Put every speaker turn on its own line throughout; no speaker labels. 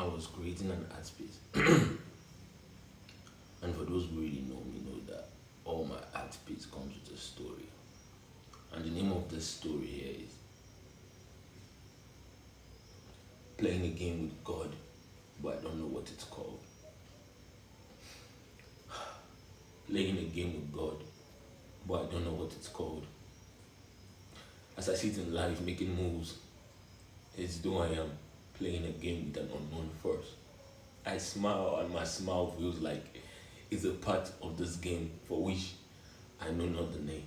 I was creating an art space. And for those who really know me, know that all my art space comes with a story. And the name of this story here is Playing a Game with God, but I don't know what it's called. Playing a game with God, but I don't know what it's called. As I sit in life making moves, it's though I am playing a game with an unknown force. I smile and my smile feels like it's a part of this game for which I know not the name.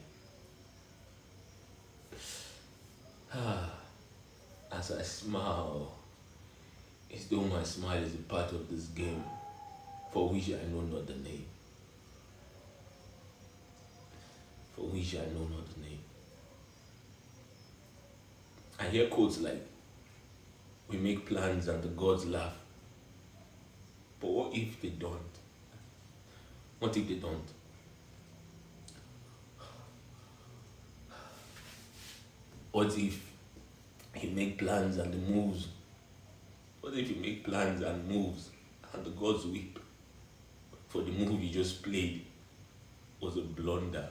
As I smile, it's though my smile is a part of this game for which I know not the name. For which I know not the name. I hear quotes like, we make plans and the gods laugh. But what if they don't? What if they don't? What if you make plans and the moves? What if you make plans and moves and the gods weep for the move you just played was a blunder?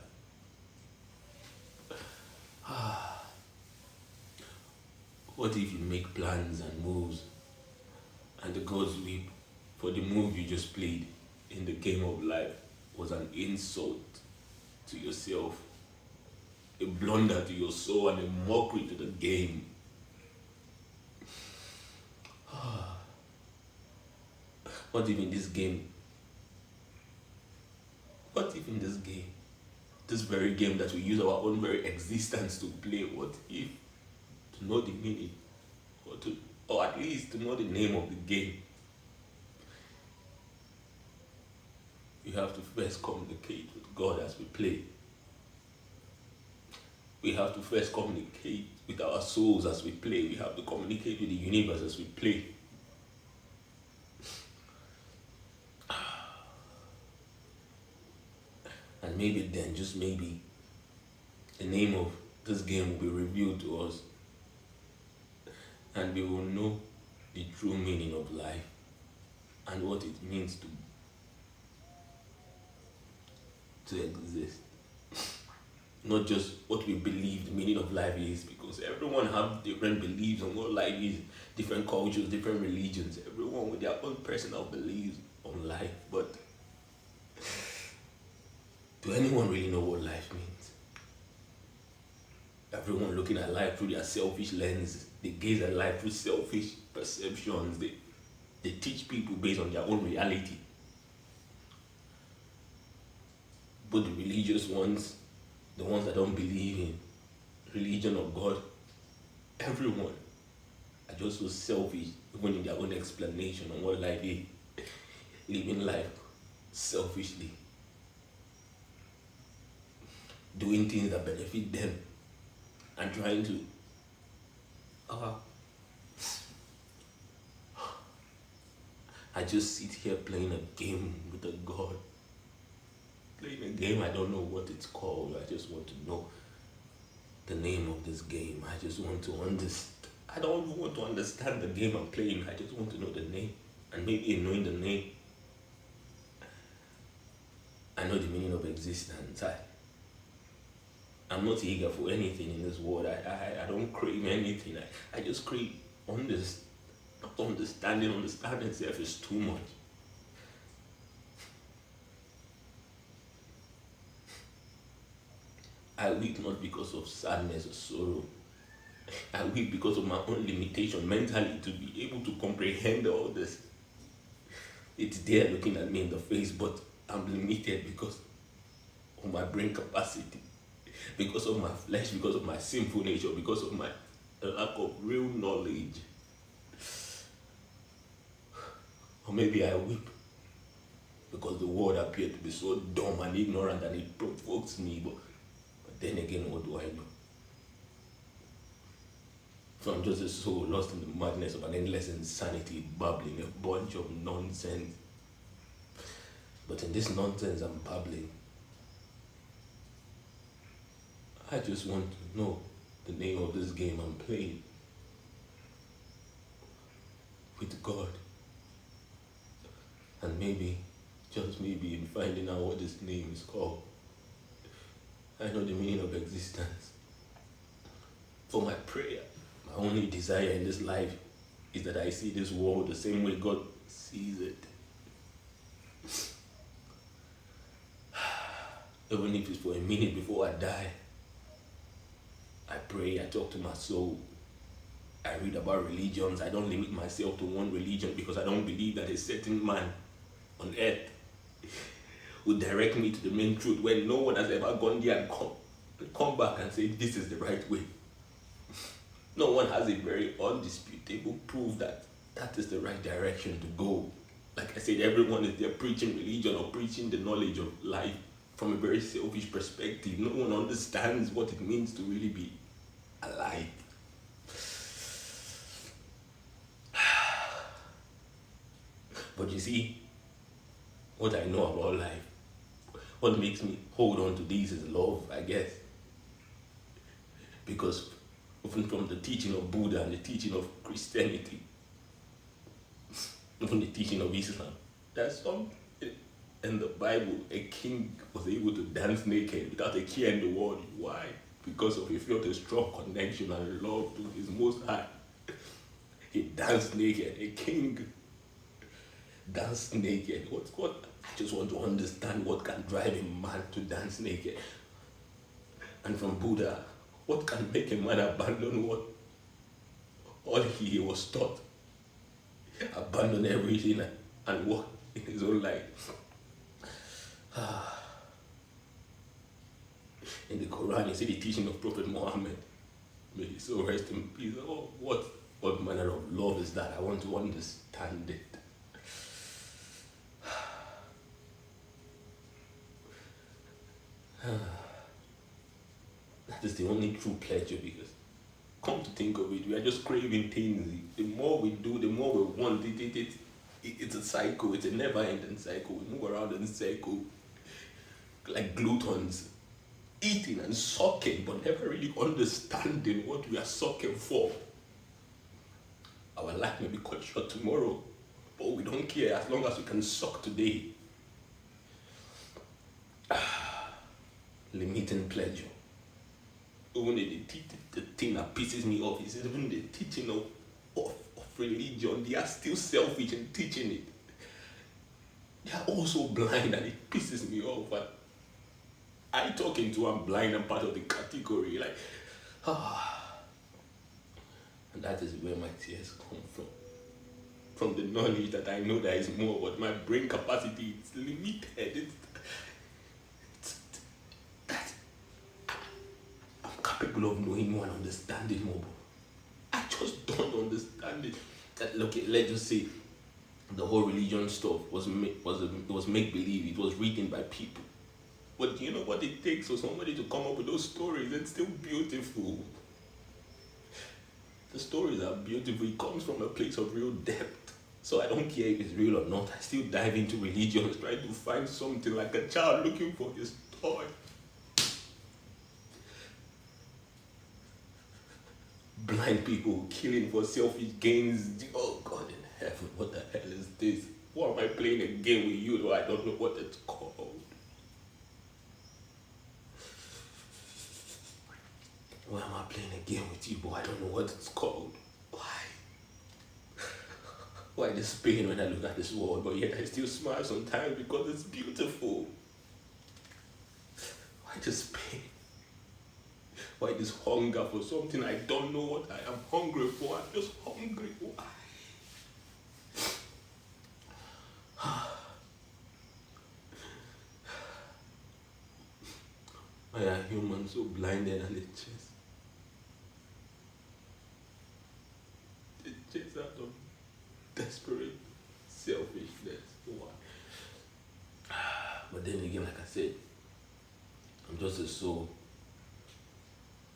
What if you make plans and moves and the gods weep for the move you just played in the game of life was an insult to yourself, a blunder to your soul, and a mockery to the game? What if in this game, this very game that we use our own very existence to play, what if to know the meaning, or at least to know the name of the game, you have to first communicate with God as we play. We have to first communicate with our souls as we play. We have to communicate with the universe as we play. And maybe then, just maybe, the name of this game will be revealed to us. And we will know the true meaning of life and what it means to exist. Not just what we believe the meaning of life is, because everyone have different beliefs on what life is, different cultures, different religions, everyone with their own personal beliefs on life. But do anyone really know what life means? Everyone looking at life through their selfish lens. They gaze at life through selfish perceptions. They teach people based on their own reality. But the religious ones, the ones that don't believe in religion or God, everyone are just so selfish, even in their own explanation on what life is. Living life selfishly. Doing things that benefit them and trying to I just sit here playing a game with a God. Playing a game, I don't know what it's called. I just want to know the name of this game. I just want to understand. I don't even want to understand the game I'm playing. I just want to know the name. And maybe in knowing the name, I know the meaning of existence. I'm not eager for anything in this world. I don't crave anything. I just crave understanding. Understanding itself is too much. I weep not because of sadness or sorrow. I weep because of my own limitation mentally to be able to comprehend all this. It's there looking at me in the face, but I'm limited because of my brain capacity, because of my flesh, because of my sinful nature, because of my lack of real knowledge. Or maybe I weep because the world appeared to be so dumb and ignorant and it provokes me. But then again, what do I know? So I'm just a soul lost in the madness of an endless insanity, babbling a bunch of nonsense. But in this nonsense I'm babbling, I just want to know the name of this game I'm playing with God. And maybe, just maybe, in finding out what this name is called, I know the meaning of existence. For my prayer, my only desire in this life is that I see this world the same way God sees it. Even if it's for a minute before I die, I pray, I talk to my soul. I read about religions. I don't limit myself to one religion because I don't believe that a certain man on earth will direct me to the main truth when no one has ever gone there and come back and say this is the right way. No one has a very undisputable proof that that is the right direction to go. Like I said, everyone is there preaching religion or preaching the knowledge of life from a very selfish perspective. No one understands what it means to really be alive. But you see, what I know about life, what makes me hold on to this is love, I guess. Because even from the teaching of Buddha and the teaching of Christianity, even the teaching of Islam, there's some in the Bible, a king was able to dance naked without a care in the world. Why? Because of he felt a strong connection and love to his Most High. He danced naked. A king danced naked. What? I just want to understand what can drive a man to dance naked. And from Buddha, what can make a man abandon what all he was taught? Abandon everything and walk in his own life. In the Quran, you see the teaching of Prophet Muhammad. May his soul rest in peace. Oh, what manner of love is that? I want to understand it. That is the only true pleasure, because come to think of it, we are just craving things. The more we do, the more we want it. It's a cycle. It's a never-ending cycle. We move around in a cycle like gluttons, eating and sucking, but never really understanding what we are sucking for. Our life may be cut short tomorrow, but we don't care as long as we can suck today. Limiting pleasure. Even the thing that pisses me off is even the teaching of religion. They are still selfish in teaching it. They are also blind, and it pisses me off. But I talking to I'm blind, I'm part of the category. And that is where my tears come from. From the knowledge that I know there is more, but my brain capacity is limited. I'm capable of knowing more and understanding more, but I just don't understand it. Okay, let's just say the whole religion stuff was make believe. It was written by people. But you know what it takes for somebody to come up with those stories? It's still beautiful. The stories are beautiful. It comes from a place of real depth. So I don't care if it's real or not. I still dive into religions, trying to find something like a child looking for his toy. Blind people killing for selfish gains. Oh God in heaven, what the hell is this? Why am I playing a game with you though I don't know what it's called? Why am I playing a game with you, but I don't know what it's called? Why this pain when I look at this world, but yet I still smile sometimes because it's beautiful? Why this pain? Why this hunger for something I don't know what I am hungry for? I'm just hungry. Why? Why are humans so blinded and they chase out of desperate selfishness? Why? But then again, like I said, I'm just a soul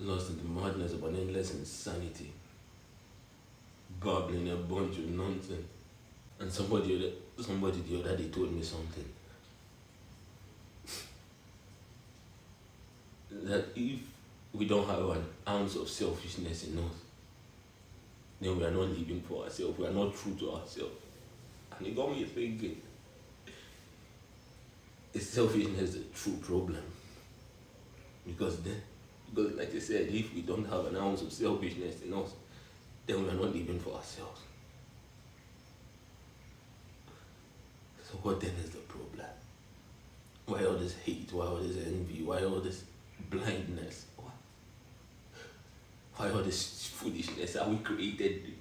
lost in the madness of an endless insanity, babbling a bunch of nonsense. And somebody the other day told me something. That if we don't have an ounce of selfishness in us, then we are not living for ourselves. We are not true to ourselves. And it got me thinking, Is selfishness the true problem? Because then, because like I said, if we don't have an ounce of selfishness in us, then we are not living for ourselves. So what then is the problem? Why all this hate? Why all this envy? Why all this blindness? Why all this foolishness? Are we created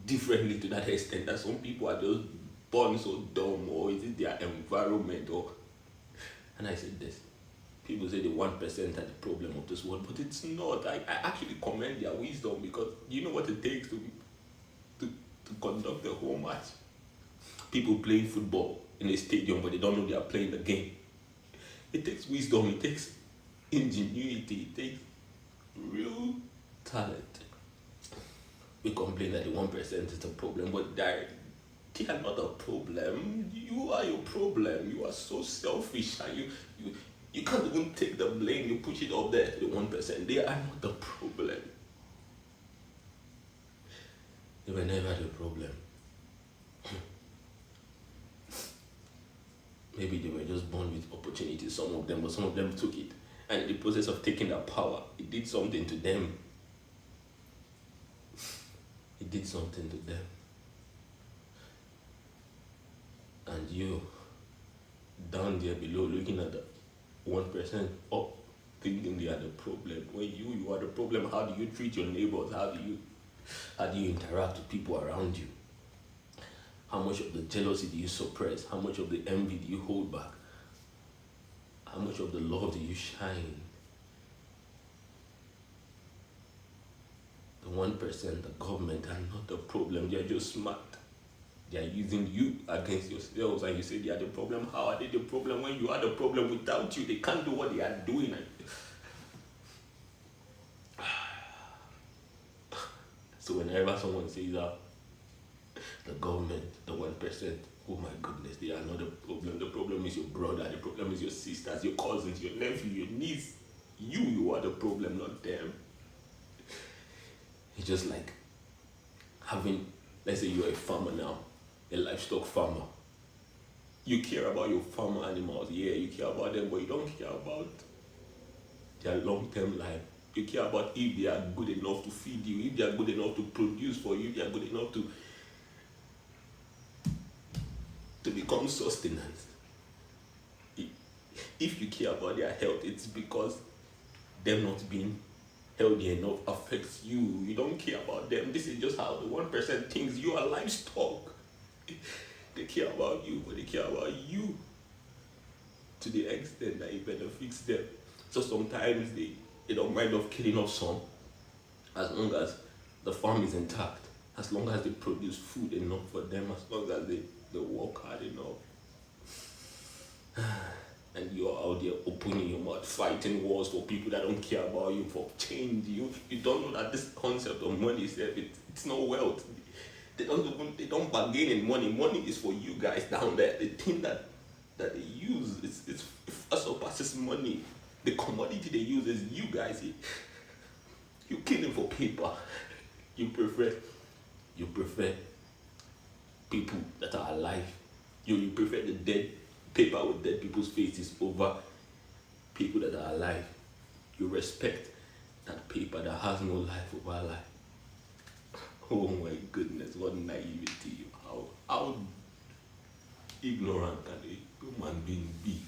differently to that extent that some people are just born so dumb, or is it their environment? Or and I said this. People say the 1% are the problem of this world, but it's not. I actually commend their wisdom, because you know what it takes to conduct a whole match. People playing football in a stadium, but they don't know they are playing the game. It takes wisdom, it takes ingenuity, it takes real talent. We complain that the 1% is the problem, but they are not a problem. You are your problem. You are so selfish, and you can't even take the blame. You push it up there to the 1%. They are not the problem. They were never the problem. Maybe they were just born with opportunities, some of them, but some of them took it. And in the process of taking that power, it did something to them. It did something to them. And you, down there below, looking at the 1% up, thinking they are the problem. When you are the problem, how do you treat your neighbors? How do you interact with people around you? How much of the jealousy do you suppress? How much of the envy do you hold back? How much of the love do you shine? The 1%, the government, are not the problem. They are just smart. They are using you against yourselves, and you say they are the problem. How are they the problem when you are the problem? Without you, they can't do what they are doing. So whenever someone says that, the government, the 1%, oh my goodness, they are not the problem. The problem is your brother, the problem is your sisters, your cousins, your nephew, your niece. You are the problem, not them. It's just like having, let's say you're a farmer now, a livestock farmer. You care about your farm animals, yeah, you care about them, but you don't care about their long-term life. You care about if they are good enough to feed you, if they are good enough to produce for you, if they are good enough to become sustenance. If you care about their health, it's because them not being healthy enough affects you. You don't care about them. This is just how the 1% thinks. You are livestock. They care about you, but they care about you to the extent that it benefits them. So sometimes they don't mind of killing off some, as long as the farm is intact, as long as they produce food enough for them, as long as they work hard enough. And you're out there opening your mouth, fighting wars for people that don't care about you, for change. You don't know that this concept of money is it's not wealth. They don't bargain in money. Money is for you guys down there. The thing that they use it's far surpasses money. The commodity they use is you guys. You killing for paper. You prefer people that are alive. You prefer the dead paper with dead people's faces over people that are alive. You respect that paper that has no life over life. Oh my goodness, what naivety. How ignorant can a human being be?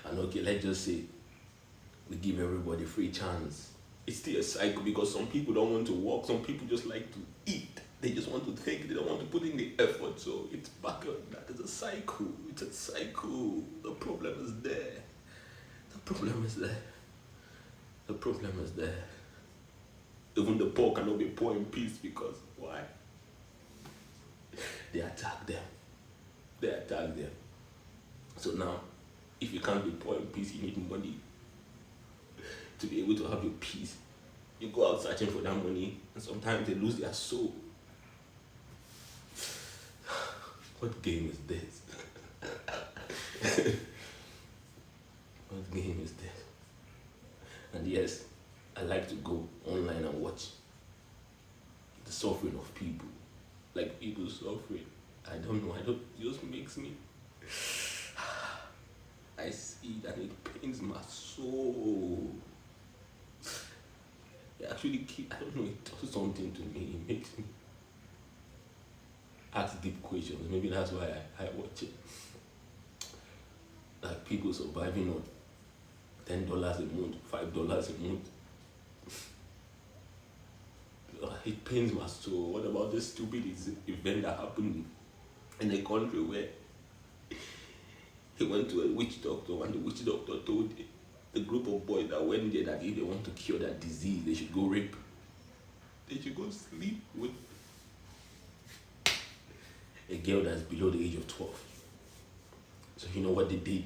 And okay, let's just say we give everybody free chance. It's still a cycle, because some people don't want to work, some people just like to eat. They just want to think, they don't want to put in the effort. So it's back on that. It's a cycle. It's a cycle. The problem is there. The problem is there. The problem is there. Even the poor cannot be poor in peace, because why? They attack them. They attack them. So now, if you can't be poor in peace, you need money to be able to have your peace. You go out searching for that money, and sometimes they lose their soul. What game is this? What game is this? And yes, I like to go online and watch the suffering of people. Like people suffering. I don't know, it just makes me I see it and it pains my soul. It actually I don't know, it does something to me. It makes me ask deep questions. Maybe that's why I watch it. Like people surviving on $10 a month, $5 a month. It pains my soul. What about this stupid event that happened in a country where he went to a witch doctor and the witch doctor told the group of boys that went there that if they want to cure that disease, they should go rape. They should go sleep with a girl that's below the age of 12. So you know what they did?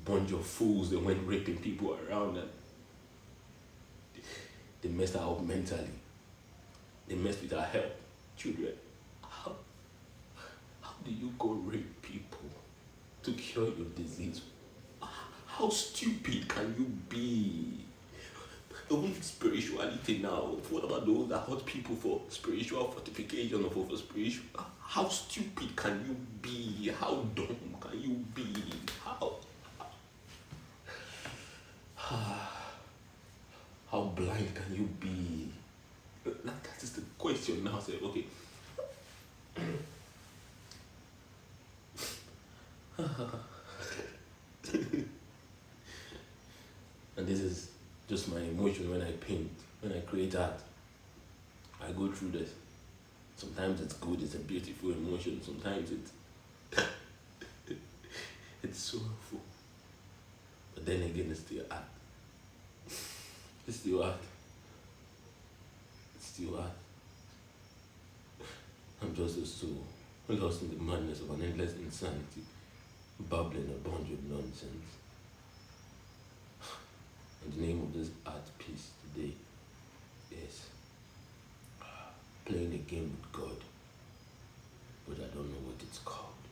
Bunch of fools, they went raping people around and they messed her up mentally. They messed with her health, children. How do you go rape people to cure your disease? How stupid can you be? Even spirituality now. What about those that hurt people for spiritual fortification or for spiritual? How stupid can you be? How dumb can you be? How blind can you be? That is the question now. Say, okay. And this is just my emotion when I paint, when I create art. I go through this. Sometimes it's good, it's a beautiful emotion. Sometimes it's sorrowful. But then again, it's still art. It's still art. It's still art. I'm just a soul, lost in the madness of an endless insanity, babbling a bunch of nonsense. And the name of this art piece today is playing a game with God, but I don't know what it's called.